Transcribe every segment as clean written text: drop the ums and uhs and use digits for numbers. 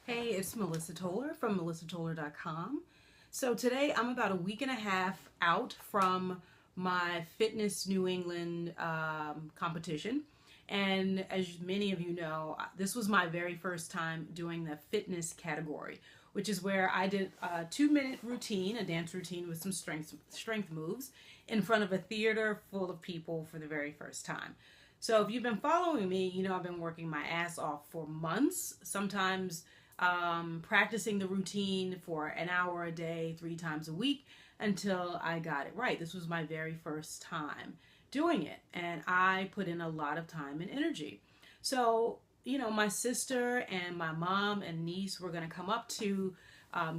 Hey, it's Melissa Toller from melissatoller.com. So today I'm about a week and a half out from my Fitness New England competition. And as many of you know, this was my very first time doing the fitness category, which is where I did a 2-minute routine, a dance routine with some strength moves in front of a theater full of people for the very first time. So if you've been following me, you know I've been working my ass off for months, sometimes practicing the routine for an hour a day, 3 times a week until I got it right. This was my very first time doing it, and I put in a lot of time and energy. So, you know, my sister and my mom and niece were going to come up to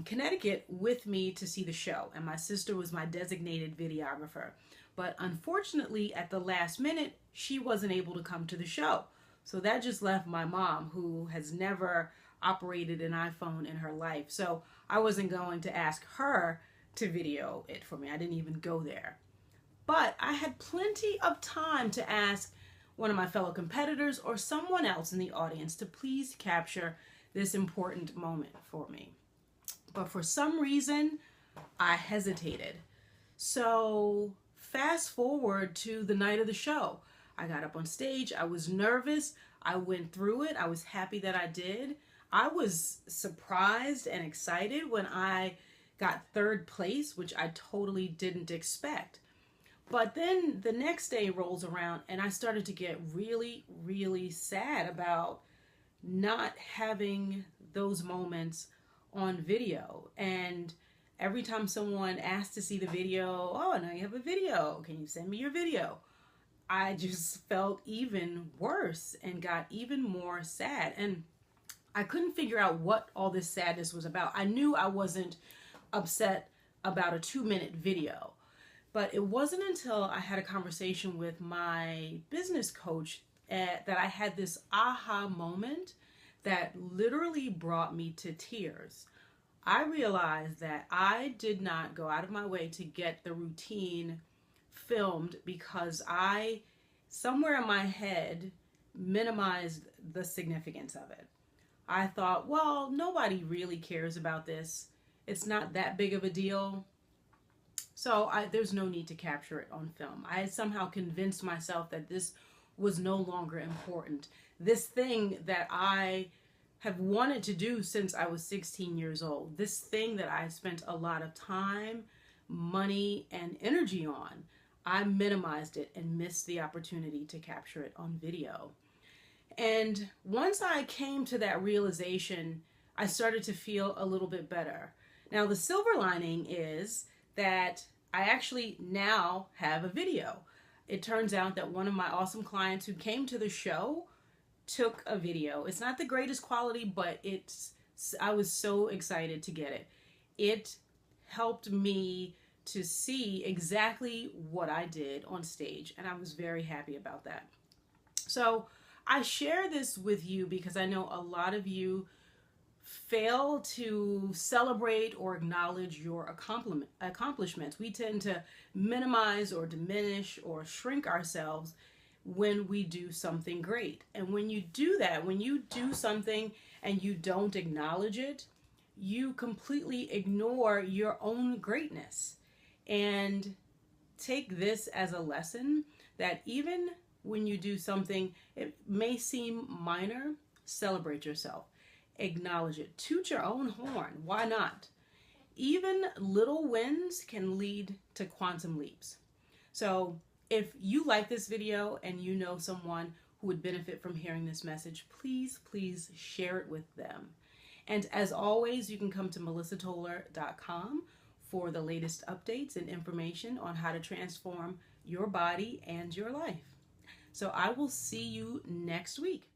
Connecticut with me to see the show, and my sister was my designated videographer. But unfortunately, at the last minute, she wasn't able to come to the show. So that just left my mom, who has never operated an iPhone in her life. So I wasn't going to ask her to video it for me. I didn't even go there. But I had plenty of time to ask one of my fellow competitors or someone else in the audience to please capture this important moment for me. But for some reason, I hesitated. So fast forward to the night of the show. I got up on stage. I was nervous. I went through it. I was happy that I did. I was surprised and excited when I got third place, which I totally didn't expect. But then the next day rolls around and I started to get really, really sad about not having those moments on video. And every time someone asked to see the video, oh, now you have a video. Can you send me your video? I just felt even worse and got even more sad. And I couldn't figure out what all this sadness was about. I knew I wasn't upset about a 2-minute video. But it wasn't until I had a conversation with my business coach that I had this aha moment that literally brought me to tears. I realized that I did not go out of my way to get the routine filmed because I, somewhere in my head, minimized the significance of it. I thought, well, nobody really cares about this. It's not that big of a deal. So there's no need to capture it on film. I had somehow convinced myself that this was no longer important. This thing that I have wanted to do since I was 16 years old, this thing that I spent a lot of time, money, and energy on, I minimized it and missed the opportunity to capture it on video. And once I came to that realization, I started to feel a little bit better. Now, the silver lining is that I actually now have a video. It turns out that one of my awesome clients who came to the show took a video. It's not the greatest quality, but I was so excited to get it. It helped me to see exactly what I did on stage, and I was very happy about that. So I share this with you because I know a lot of you fail to celebrate or acknowledge your accomplishments. We tend to minimize or diminish or shrink ourselves when we do something great. And when you do that, when you do something and you don't acknowledge it, you completely ignore your own greatness. And take this as a lesson that even when you do something, it may seem minor, celebrate yourself. Acknowledge it. Toot your own horn. Why not? Even little wins can lead to quantum leaps. So if you like this video and you know someone who would benefit from hearing this message, please, please share it with them. And as always, you can come to melissatoller.com for the latest updates and information on how to transform your body and your life. So I will see you next week.